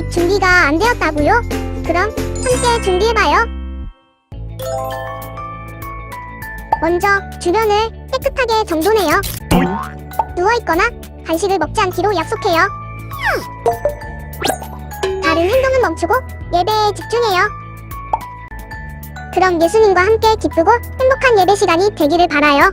아직 준비가 안 되었다고요? 그럼 함께 준비해봐요. 먼저 주변을 깨끗하게 정돈해요. 누워있거나 간식을 먹지 않기로 약속해요. 다른 행동은 멈추고 예배에 집중해요. 그럼 예수님과 함께 기쁘고 행복한 예배 시간이 되기를 바라요.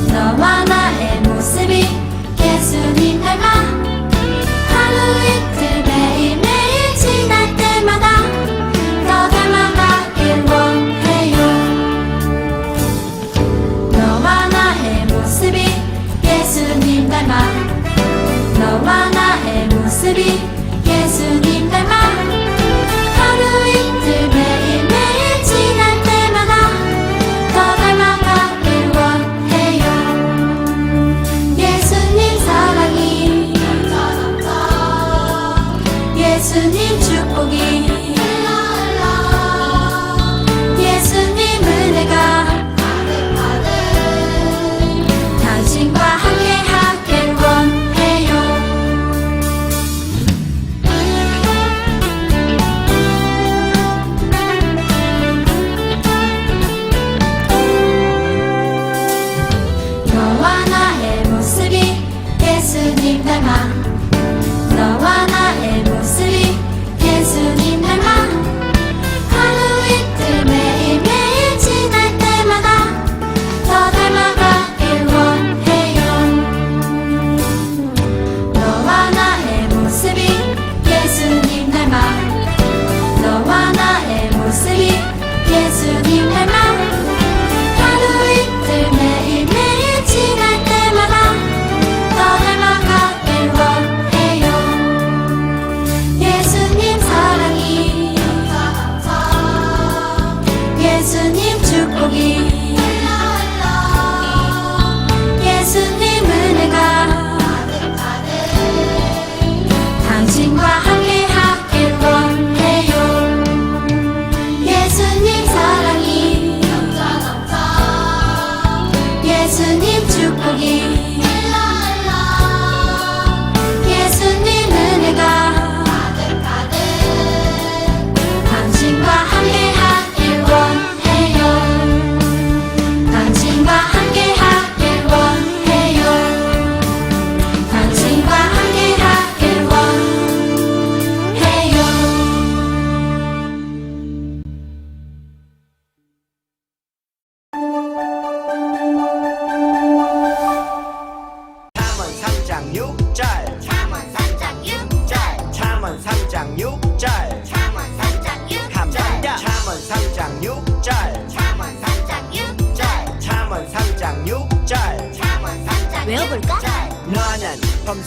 너와 나의 모습이 예수님 닮아 하루 이틀 매일매일 지날 때마다 더 닮아가길 원해요. 너와 나의 모습이 예수님 닮아 너와 나의 모습이 예수님 닮아 하루 이틀 매일매일 지날 때마다 더 닮아가길 원해요. 예수님 사랑이 예수님 축복이 예수님 은혜가 당신과 함께 하길 원해요. 너와 나의 모습이 예수님 닮아 너와 나의 모습이 예수님 닮아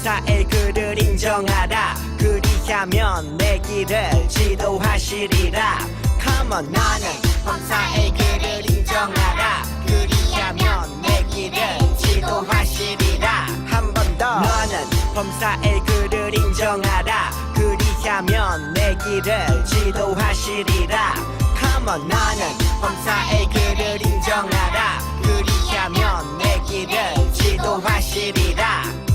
범사의 그를 인정하라. 그리하면 내 길을 지도하시리라. Come on, 너는 범사의 그를 인정하라. 그리하면 내 길을 지도하시리라. 한 번 더. 너는 범사의 그를 인정하라. 그리하면 내 길을 지도하시리라. Come on, 너는 범사의 그를 인정하라. 그리하면 내 길을 지도하시리라.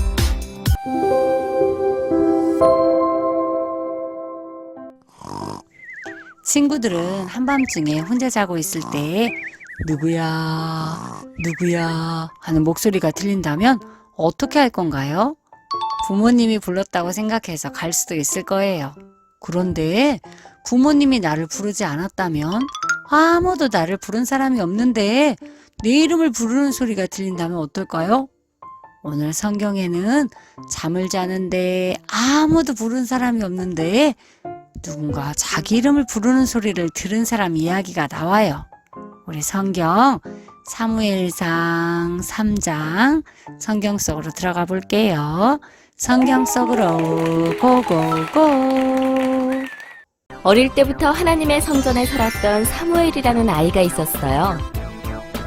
친구들은 한밤중에 혼자 자고 있을 때 누구야, 누구야 하는 목소리가 들린다면 어떻게 할 건가요? 부모님이 불렀다고 생각해서 갈 수도 있을 거예요. 그런데 부모님이 나를 부르지 않았다면, 아무도 나를 부른 사람이 없는데 내 이름을 부르는 소리가 들린다면 어떨까요? 오늘 성경에는 잠을 자는데 아무도 부른 사람이 없는데 누군가 자기 이름을 부르는 소리를 들은 사람 이야기가 나와요. 우리 성경 사무엘상 3장 성경 속으로 들어가 볼게요. 성경 속으로 고고고. 어릴 때부터 하나님의 성전에 살았던 사무엘이라는 아이가 있었어요.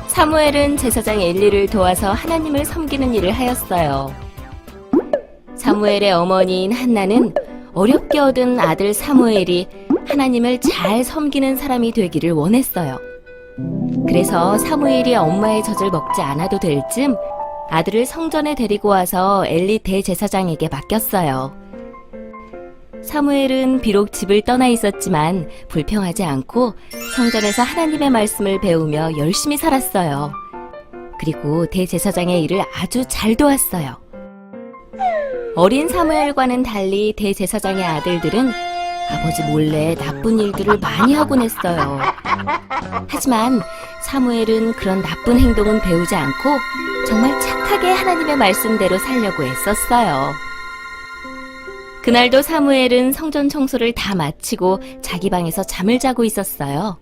사무엘은 제사장 엘리를 도와서 하나님을 섬기는 일을 하였어요. 사무엘의 어머니인 한나는 어렵게 얻은 아들 사무엘이 하나님을 잘 섬기는 사람이 되기를 원했어요. 그래서 사무엘이 엄마의 젖을 먹지 않아도 될 쯤 아들을 성전에 데리고 와서 엘리 대제사장에게 맡겼어요. 사무엘은 비록 집을 떠나 있었지만 불평하지 않고 성전에서 하나님의 말씀을 배우며 열심히 살았어요. 그리고 대제사장의 일을 아주 잘 도왔어요. 어린 사무엘과는 달리 대제사장의 아들들은 아버지 몰래 나쁜 일들을 많이 하곤 했어요. 하지만 사무엘은 그런 나쁜 행동은 배우지 않고 정말 착하게 하나님의 말씀대로 살려고 애썼어요. 그날도 사무엘은 성전 청소를 다 마치고 자기 방에서 잠을 자고 있었어요.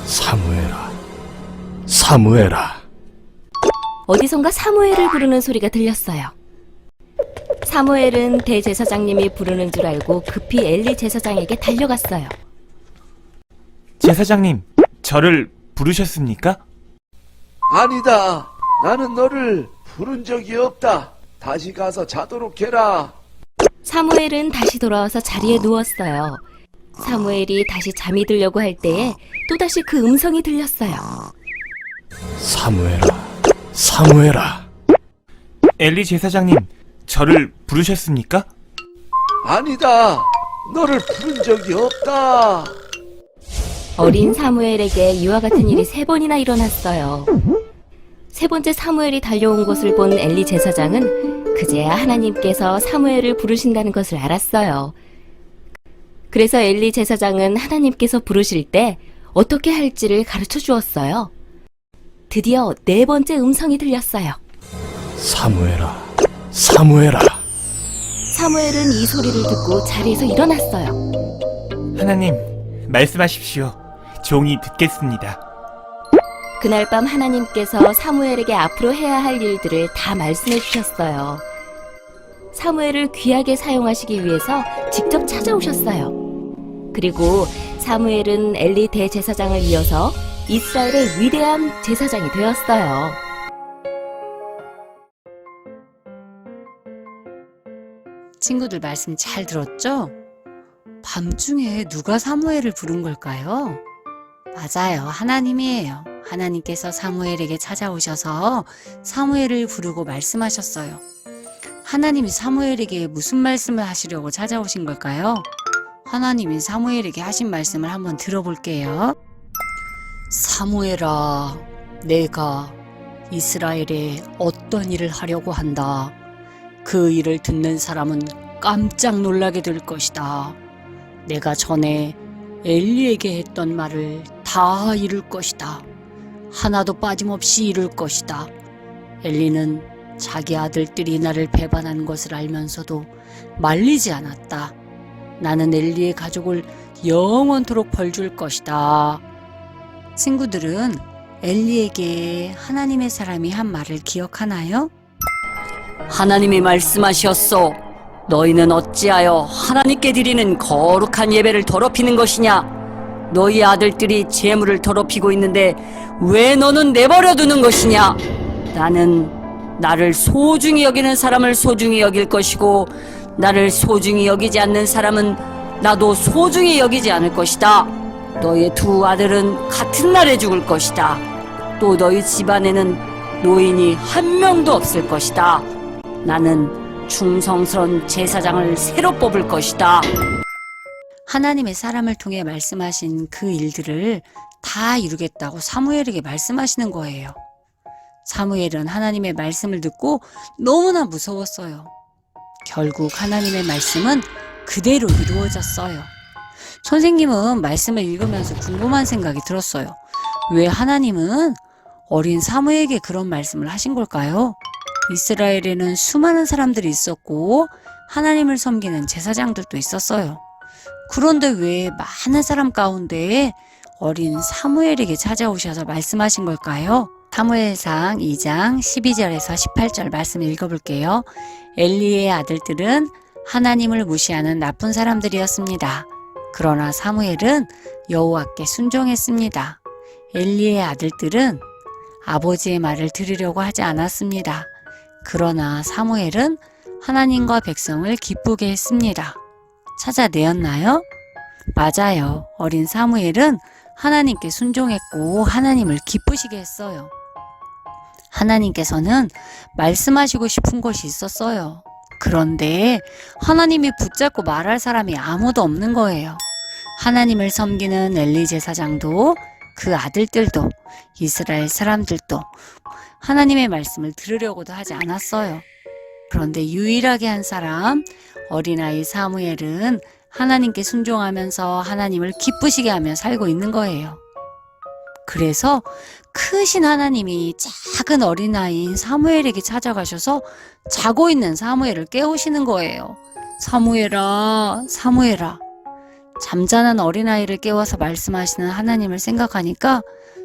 사무엘아, 사무엘아. 어디선가 사무엘을 부르는 소리가 들렸어요. 사무엘은 대제사장님이 부르는 줄 알고 급히 엘리 제사장에게 달려갔어요. 제사장님, 저를 부르셨습니까? 아니다. 나는 너를 부른 적이 없다. 다시 가서 자도록 해라. 사무엘은 다시 돌아와서 자리에 누웠어요. 사무엘이 다시 잠이 들려고 할 때에 또다시 그 음성이 들렸어요. 사무엘아, 사무엘아. 엘리 제사장님, 저를 부르셨습니까? 아니다. 너를 부른 적이 없다. 어린 사무엘에게 이와 같은 일이 3번이나 일어났어요. 3번째 사무엘이 달려온 것을 본 엘리 제사장은 그제야 하나님께서 사무엘을 부르신다는 것을 알았어요. 그래서 엘리 제사장은 하나님께서 부르실 때 어떻게 할지를 가르쳐 주었어요. 드디어 4번째 음성이 들렸어요. 사무엘아, 사무엘아. 사무엘은 이 소리를 듣고 자리에서 일어났어요. 하나님, 말씀하십시오. 종이 듣겠습니다. 그날 밤 하나님께서 사무엘에게 앞으로 해야 할 일들을 다 말씀해 주셨어요. 사무엘을 귀하게 사용하시기 위해서 직접 찾아오셨어요. 그리고 사무엘은 엘리 대제사장을 이어서 이스라엘의 위대한 제사장이 되었어요. 친구들 말씀 잘 들었죠? 밤중에 누가 사무엘을 부른 걸까요? 맞아요. 하나님이에요. 하나님께서 사무엘에게 찾아오셔서 사무엘을 부르고 말씀하셨어요. 하나님이 사무엘에게 무슨 말씀을 하시려고 찾아오신 걸까요? 하나님이 사무엘에게 하신 말씀을 한번 들어볼게요. 사무엘아, 내가 이스라엘에 어떤 일을 하려고 한다. 그 일을 듣는 사람은 깜짝 놀라게 될 것이다. 내가 전에 엘리에게 했던 말을 다 이룰 것이다. 하나도 빠짐없이 이룰 것이다. 엘리는 자기 아들들이 나를 배반한 것을 알면서도 말리지 않았다. 나는 엘리의 가족을 영원토록 벌줄 것이다. 친구들은 엘리에게 하나님의 사람이 한 말을 기억하나요? 하나님이 말씀하셨소. 너희는 어찌하여 하나님께 드리는 거룩한 예배를 더럽히는 것이냐? 너희 아들들이 재물을 더럽히고 있는데 왜 너는 내버려 두는 것이냐? 나는 나를 소중히 여기는 사람을 소중히 여길 것이고 나를 소중히 여기지 않는 사람은 나도 소중히 여기지 않을 것이다. 너희의 두 아들은 같은 날에 죽을 것이다. 또 너희 집안에는 노인이 한 명도 없을 것이다. 나는 충성스러운 제사장을 새로 뽑을 것이다. 하나님의 사람을 통해 말씀하신 그 일들을 다 이루겠다고 사무엘에게 말씀하시는 거예요. 사무엘은 하나님의 말씀을 듣고 너무나 무서웠어요. 결국 하나님의 말씀은 그대로 이루어졌어요. 선생님은 말씀을 읽으면서 궁금한 생각이 들었어요. 왜 하나님은 어린 사무엘에게 그런 말씀을 하신 걸까요? 이스라엘에는 수많은 사람들이 있었고 하나님을 섬기는 제사장들도 있었어요. 그런데 왜 많은 사람 가운데 어린 사무엘에게 찾아오셔서 말씀하신 걸까요? 사무엘상 2장 12절에서 18절 말씀을 읽어볼게요. 엘리의 아들들은 하나님을 무시하는 나쁜 사람들이었습니다. 그러나 사무엘은 여호와께 순종했습니다. 엘리의 아들들은 아버지의 말을 들으려고 하지 않았습니다. 그러나 사무엘은 하나님과 백성을 기쁘게 했습니다. 찾아내었나요? 맞아요. 어린 사무엘은 하나님께 순종했고 하나님을 기쁘시게 했어요. 하나님께서는 말씀하시고 싶은 것이 있었어요. 그런데 하나님이 붙잡고 말할 사람이 아무도 없는 거예요. 하나님을 섬기는 엘리 제사장도 그 아들들도 이스라엘 사람들도 하나님의 말씀을 들으려고도 하지 않았어요. 그런데 유일하게 한 사람 어린아이 사무엘은 하나님께 순종하면서 하나님을 기쁘시게 하며 살고 있는 거예요. 그래서 크신 하나님이 작은 어린아이인 사무엘에게 찾아가셔서 자고 있는 사무엘을 깨우시는 거예요. 사무엘아, 사무엘아. 잠자는 어린아이를 깨워서 말씀하시는 하나님을 생각하니까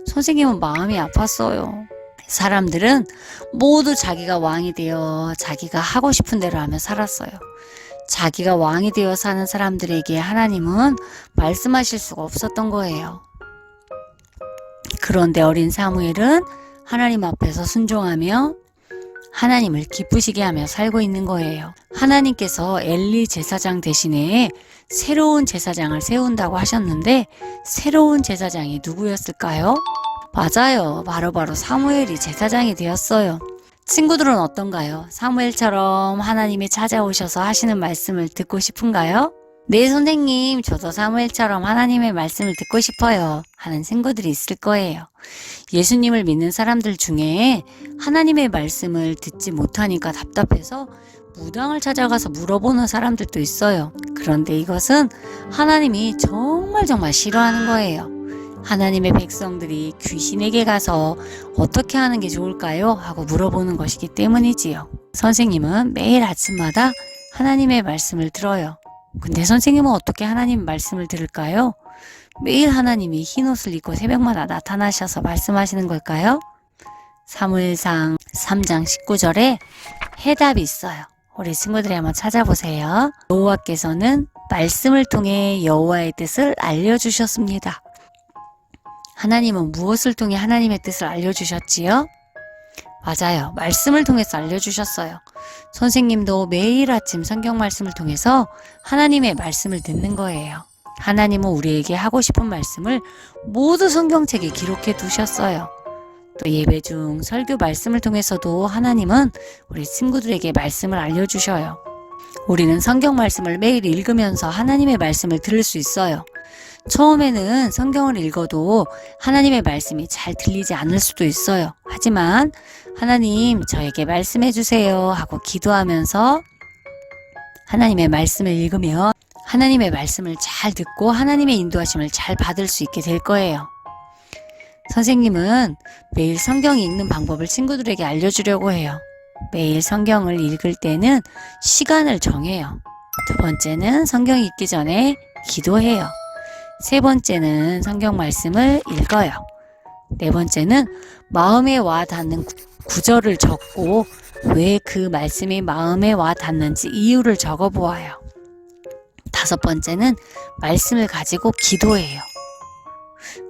선생님은 마음이 아팠어요. 사람들은 모두 자기가 왕이 되어 자기가 하고 싶은 대로 하며 살았어요. 자기가 왕이 되어 사는 사람들에게 하나님은 말씀하실 수가 없었던 거예요. 그런데 어린 사무엘은 하나님 앞에서 순종하며 하나님을 기쁘시게 하며 살고 있는 거예요. 하나님께서 엘리 제사장 대신에 새로운 제사장을 세운다고 하셨는데 새로운 제사장이 누구였을까요? 맞아요. 바로 사무엘이 제사장이 되었어요. 친구들은 어떤가요? 사무엘처럼 하나님이 찾아오셔서 하시는 말씀을 듣고 싶은가요? 네, 선생님, 저도 사무엘처럼 하나님의 말씀을 듣고 싶어요 하는 친구들이 있을 거예요. 예수님을 믿는 사람들 중에 하나님의 말씀을 듣지 못하니까 답답해서 무당을 찾아가서 물어보는 사람들도 있어요. 그런데 이것은 하나님이 정말 싫어하는 거예요. 하나님의 백성들이 귀신에게 가서 어떻게 하는 게 좋을까요? 하고 물어보는 것이기 때문이지요. 선생님은 매일 아침마다 하나님의 말씀을 들어요. 근데 선생님은 어떻게 하나님 말씀을 들을까요? 매일 하나님이 흰옷을 입고 새벽마다 나타나셔서 말씀하시는 걸까요? 사무엘상 3장 19절에 해답이 있어요. 우리 친구들이 한번 찾아보세요. 여호와께서는 말씀을 통해 여호와의 뜻을 알려주셨습니다. 하나님은 무엇을 통해 하나님의 뜻을 알려주셨지요? 맞아요. 말씀을 통해서 알려주셨어요. 선생님도 매일 아침 성경 말씀을 통해서 하나님의 말씀을 듣는 거예요. 하나님은 우리에게 하고 싶은 말씀을 모두 성경책에 기록해 두셨어요. 또 예배 중 설교 말씀을 통해서도 하나님은 우리 친구들에게 말씀을 알려주셔요. 우리는 성경 말씀을 매일 읽으면서 하나님의 말씀을 들을 수 있어요. 처음에는 성경을 읽어도 하나님의 말씀이 잘 들리지 않을 수도 있어요. 하지만 하나님 저에게 말씀해 주세요 하고 기도하면서 하나님의 말씀을 읽으면 하나님의 말씀을 잘 듣고 하나님의 인도하심을 잘 받을 수 있게 될 거예요. 선생님은 매일 성경 읽는 방법을 친구들에게 알려주려고 해요. 매일 성경을 읽을 때는 시간을 정해요. 두 번째는 성경 읽기 전에 기도해요. 세 번째는 성경 말씀을 읽어요. 네 번째는 마음에 와 닿는 구절을 적고 왜 그 말씀이 마음에 와 닿는지 이유를 적어 보아요. 5번째는 말씀을 가지고 기도해요.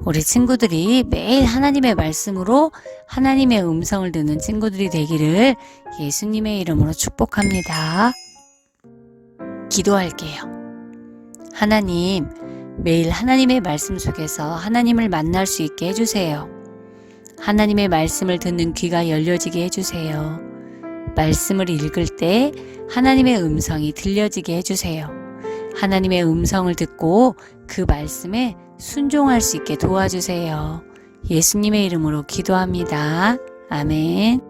우리 친구들이 매일 하나님의 말씀으로 하나님의 음성을 듣는 친구들이 되기를 예수님의 이름으로 축복합니다. 기도할게요. 하나님, 매일 하나님의 말씀 속에서 하나님을 만날 수 있게 해주세요. 하나님의 말씀을 듣는 귀가 열려지게 해주세요. 말씀을 읽을 때 하나님의 음성이 들려지게 해주세요. 하나님의 음성을 듣고 그 말씀에 순종할 수 있게 도와주세요. 예수님의 이름으로 기도합니다. 아멘.